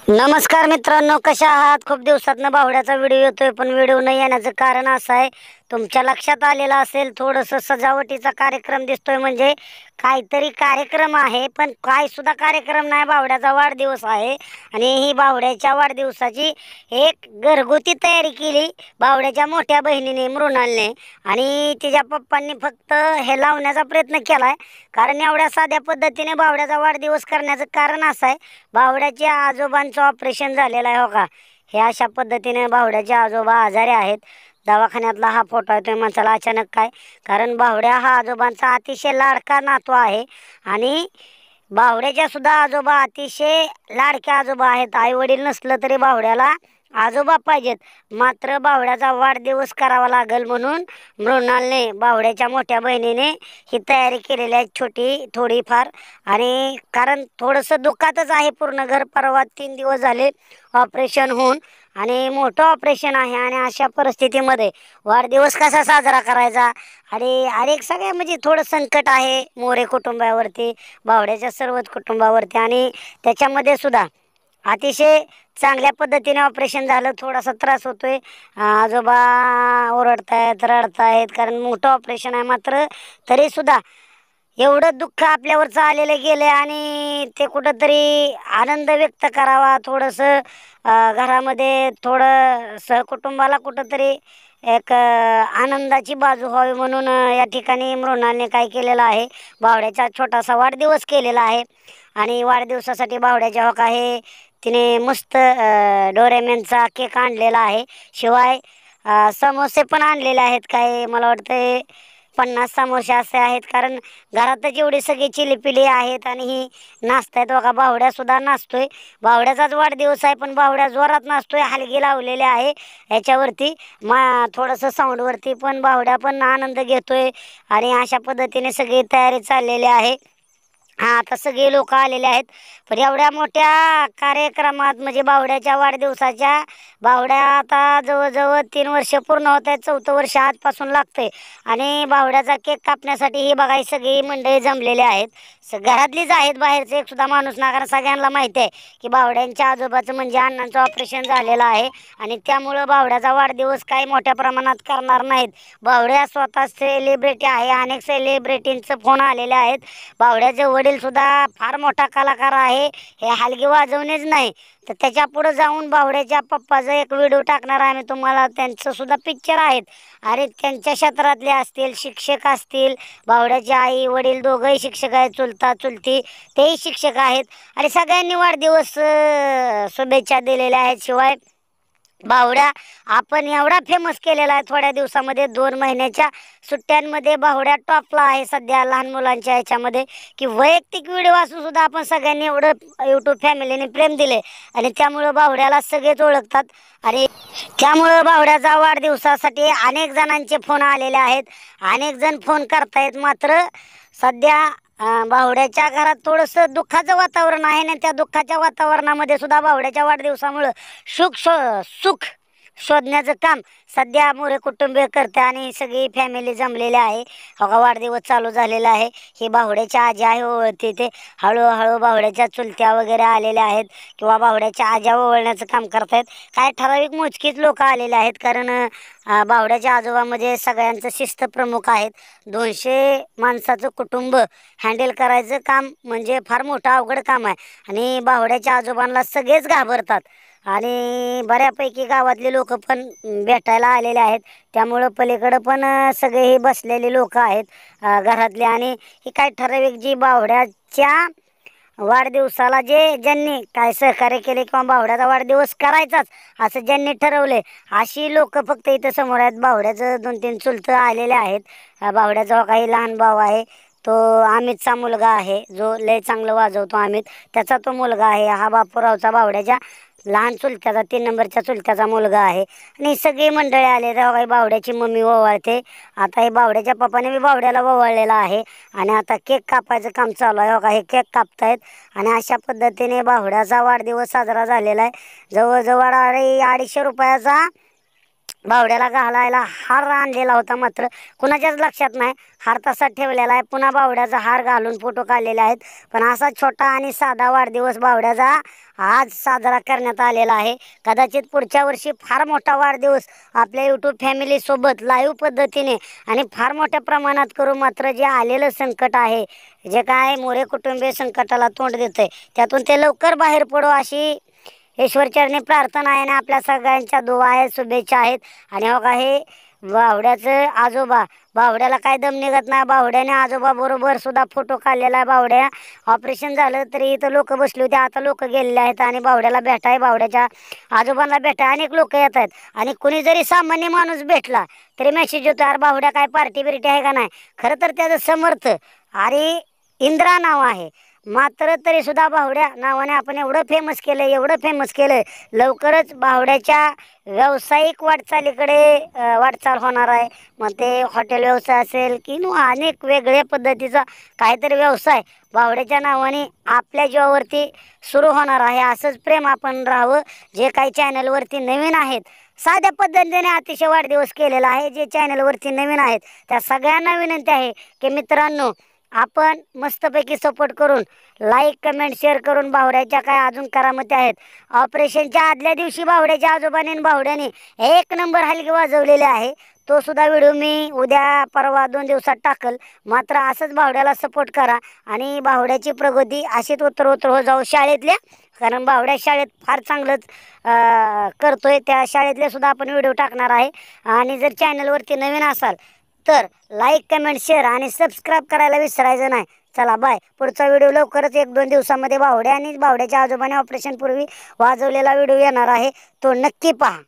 नमस्कार मित्रांनो, कशा आहात? खूप दिवसातनं बाहुड्याचा व्हिडिओ येतोय, पण व्हिडिओ न येण्याचं कारण असं आहे, तुमच्या लक्षात आलेलं असेल, थोडंसं सजावटीचा कार्यक्रम दिसतोय, म्हणजे काहीतरी कार्यक्रम आहे, पण काय सुद्धा कार्यक्रम नाही, बाहुड्याचा वाढदिवस आहे. आणि ही बाहुड्याच्या वाढदिवसाची एक घरगुती तयारी केली बाहुड्याच्या मोठ्या बहिणीने मृणालने. आणि तिच्या पप्पांनी फक्त हे लावण्याचा प्रयत्न केलाय, कारण एवढ्या साध्या पद्धतीने बाहुड्याचा वाढदिवस करण्याचं कारण असं आहे, बाहुड्याच्या आजोबांचं ऑपरेशन झालेलं आहे. हो का, हे अशा पद्धतीने बाहुड्याचे आजोबा आजारी आहेत. दवाखान्यातला हा फोटो आहे. तुम्ही म्हणसाल अचानक काय, कारण बाहुड्या हा आजोबांचा अतिशय लाडका नातू आहे. आणि बाहुड्याच्या सुद्धा आजोबा अतिशय लाडके आजोबा आहेत. आई वडील नसलं तरी बाहुड्याला आजोबा पाहिजेत. मात्र बाहुड्याचा वाढदिवस करावा लागेल म्हणून मृणालने, बाहुड्याच्या मोठ्या बहिणीने, ही तयारी केलेली आहे छोटी थोडीफार. आणि कारण थोडंसं दुःखातच आहे पूर्ण घर. परवा 3 दिवस झाले ऑपरेशन होऊन, आणि मोठं ऑपरेशन आहे. आणि अशा परिस्थितीमध्ये वाढदिवस कसा साजरा करायचा, आणि अनेक सगळे म्हणजे थोडं संकट आहे मोरे कुटुंबावरती, बाहुड्याच्या सर्वच कुटुंबावरती. आणि त्याच्यामध्ये सुद्धा अतिशय चांगल्या पद्धतीने ऑपरेशन झालं. थोडासा त्रास होतोय, आजोबा ओरडतायत, रडतायत, कारण मोठं ऑपरेशन आहे. मात्र तरीसुद्धा एवढं दुःख आपल्यावरचं आलेलं गेलं, आणि ते कुठंतरी आनंद व्यक्त करावा, थोडंसं घरामध्ये थोडं सहकुटुंबाला कुठंतरी एक आनंदाची बाजू व्हावी म्हणून या ठिकाणी मृणालने काय केलेलं आहे, बावड्याचा छोटासा वाढदिवस केलेला आहे. आणि वाढदिवसासाठी बावड्याच्या हक आहे, तिने मस्त डोरेमेनचा केक आणलेला आहे. शिवाय समोसे पण आणलेले आहेत. काय मला वाटतं 50 समोसे असे आहेत, कारण घरातच एवढी सगळी चिलीपिली आहेत. आणि ही नाचतायत बघा, बाहुड्या सुद्धा नाचतोय. बाहुड्याचाच वाढदिवस आहे, पण बाहुड्या जोरात नाचतोय, हलगी लावलेले आहे ह्याच्यावरती, थोडंसं साऊंडवरती, पण बाहुड्या पण आनंद घेतोय. आणि अशा पद्धतीने सगळी तयारी चाललेली आहे. आता सगळे लोक आलेले आहेत. पण एवढ्या मोठ्या कार्यक्रमात म्हणजे बाहुड्याच्या वाढदिवसाच्या, बाहुड्या आता जवळजवळ 3 वर्ष पूर्ण होत आहेत, 4थं वर्ष आजपासून लागतंय. आणि बाहुड्याचा केक कापण्यासाठी ही बघा ही सगळी मंडळी जमलेली आहेत. घरातलीच आहेत, बाहेरचे एक सुद्धा माणूस ना, कारण सगळ्यांना माहिती आहे की बाहुड्यांच्या आजोबाचं म्हणजे अण्णांचं ऑपरेशन झालेलं आहे. आणि त्यामुळं बाहुड्याचा वाढदिवस काही मोठ्या प्रमाणात करणार नाहीत. बाहुड्या स्वतः सेलिब्रिटी आहे, अनेक सेलिब्रिटींचं फोन आलेले आहेत. बाहुड्याचे वडील सुद्धा फार मोठा कलाकार आहे, हे हलगी वाजवणेच नाही तर त्याच्या पुढे जाऊन बाहुड्याच्या पप्पाचा एक व्हिडिओ टाकणार आहे मी तुम्हाला. त्यांचं सुद्धा पिक्चर आहेत, आणि त्यांच्या क्षेत्रातले असतील, शिक्षक असतील, बाहुड्याचे आई वडील दोघंही शिक्षक आहेत, चुलता चुलती तेही शिक्षक आहेत. आणि सगळ्यांनी वाढदिवस शुभेच्छा दिलेल्या आहेत. शिवाय बाहुड्या आपण एवढा फेमस केलेला आहे थोड्या दिवसामध्ये, 2 महिन्याच्या सुट्ट्यांमध्ये बाहुड्या टॉपला आहे सध्या लहान मुलांच्या ह्याच्यामध्ये, की वैयक्तिक व्हिडिओ असून सुद्धा आपण सगळ्यांनी एवढं यूट्यूब फॅमिलीने प्रेम दिले, आणि त्यामुळं बाहुड्याला सगळेच ओळखतात. आणि त्यामुळं बाहुड्याचा वाढदिवसासाठी अनेक जणांचे फोन आलेले आहेत, अनेक जण फोन करतायत. मात्र सध्या बाहुड्याच्या घरात थोडंसं दुःखाचं वातावरण आहे. आणि त्या दुःखाच्या वातावरणामध्ये सुद्धा बाहुड्याच्या वाढदिवसामुळं सुख शोधण्याचं काम सध्या मोरे कुटुंबीय करते. आणि सगळी फॅमिली जमलेली आहे. बघा वाढदिवस चालू झालेला आहे. ही बाहुड्याच्या आजी आहे ओवळते, ते हळूहळू बाहुड्याच्या चुलत्या वगैरे आलेल्या आहेत, किंवा बाहुड्याच्या आज्या ओवळण्याचं काम करतायत. काय ठराविक मोजकीच लोक आलेले आहेत, कारण बाहुड्याच्या आजोबामध्ये सगळ्यांचं शिस्त प्रमुख आहेत. 200 माणसाचं कुटुंब हँडल करायचं काम म्हणजे फार मोठं अवघड काम आहे. आणि बाहुड्याच्या आजोबांना सगळेच घाबरतात, आणि बऱ्यापैकी गावातले लोक पण भेटायला आलेले आहेत. त्यामुळं पलीकडं पण सगळे हे बसलेले लोक आहेत घरातले. आणि ही काय ठराविक जी बाहुड्याच्या वाढदिवसाला ज्यांनी काय सहकार्य केले, किंवा बाहुड्याचा वाढदिवस करायचाच असं ज्यांनी ठरवले, अशी लोक फक्त इथं समोर आहेत. बाहुड्याचं 2-3 चुलतं आलेले आहेत. बाहुड्याचा काही लहान भाऊ आहे, तो अमितचा मुलगा आहे, जो लय चांगलं वाजवतो अमित, त्याचा तो मुलगा आहे. हा बापूरावचा बाहुड्याच्या लहान चुलत्याचा 3 नंबरच्या चुलत्याचा मुलगा आहे. आणि सगळी मंडळी आले. तेव्हा काही बाहुड्याची मम्मी ओवाळते. आता हे बाहुड्याच्या पप्पाने बी बाहुड्याला ओवाळलेला आहे. आणि आता केक कापायचं काम चालू आहे. बघा हे केक कापतायत. आणि अशा पद्धतीने बाहुड्याचा वाढदिवस साजरा झालेला आहे. जवळजवळ 250 रुपयाचा बावड्याला घालायला हार आणलेला होता, मात्र कुणाच्याच लक्षात नाही हार तसा ठेवलेला आहे. पुन्हा बावड्याचा हार घालून फोटो काढलेले आहेत. पण असा छोटा आणि साधा वाढदिवस बावड्याचा आज साजरा करण्यात आलेला आहे. कदाचित पुढच्या वर्षी फार मोठा वाढदिवस आपल्या यूट्यूब फॅमिलीसोबत लाईव्ह पद्धतीने आणि फार मोठ्या प्रमाणात करू. मात्र जे आलेलं संकट आहे, जे काय मोरे कुटुंबीय संकटाला तोंड देतंय, त्यातून ते लवकर बाहेर पडो अशी ईश्वरचरणी प्रार्थना आहे. आणि आपल्या सगळ्यांच्या दुआ आहेत, शुभेच्छा आहेत. आणि हो का, हे बावड्याचं आजोबा, बावड्याला काय दम निघत नाही. बावड्याने आजोबा बरोबर सुद्धा फोटो काढलेला आहे. बावड्या ऑपरेशन झालं तरी इथं लोक बसली होती, आता लोक गेलेले आहेत. आणि बावड्याला भेटाय, बावड्याच्या आजोबांना भेटाय अनेक लोक येत आहेत. आणि कुणी जरी सामान्य माणूस भेटला तरी मेसेज होतो, अरे बावड्या काय पार्टी बिर्टी आहे का नाही. खरं तर त्याचं समर्थ अरे इंद्रा नाव आहे. मात्र तरी सुद्धा बावड्या नावाने आपण एवढं फेमस केलं, एवढं फेमस केलं. लवकरच बावड्याच्या व्यावसायिक वाटचालीकडे वाटचाल होणार आहे. मग ते हॉटेल व्यवसाय असेल की अनेक वेगळ्या पद्धतीचा काहीतरी व्यवसाय बावड्याच्या नावाने आपल्या जीवावरती सुरू होणार आहे. असंच प्रेम आपण राहावं. जे काही चॅनलवरती नवीन आहेत, साध्या पद्धतीने अतिशय वाढदिवस केलेला आहे. जे चॅनलवरती नवीन आहेत त्या सगळ्यांना विनंती आहे की मित्रांनो, आपण मस्तपैकी सपोर्ट करून लाईक कमेंट शेअर करून बावड्याच्या काय अजून करामती आहेत. ऑपरेशनच्या आदल्या दिवशी बावड्याच्या आजोबाने आणि बावड्याने एक नंबर हलगी वाजवलेले आहे. तो सुद्धा व्हिडिओ मी उद्या परवा 2 दिवसात टाकल. मात्र असंच बावड्याला सपोर्ट करा आणि बावड्याची प्रगती अशीच उत्तरोत्तर हो जाऊ शाळेतल्या. कारण बावड्या शाळेत फार चांगलंच करतोय. त्या शाळेतले सुद्धा आपण व्हिडिओ टाकणार आहे. आणि जर चॅनलवरती नवीन असाल तर लाईक कमेंट शेअर आणि सबस्क्राईब करायला विसरायचं नाही. चला बाय. पुढचा व्हिडिओ लवकरच 1-2 दिवसामध्ये बावड्या आणि बावड्याच्या आजोबाने ऑपरेशन पूर्वी वाजवलेला व्हिडिओ येणार आहे, तो नक्की पहा.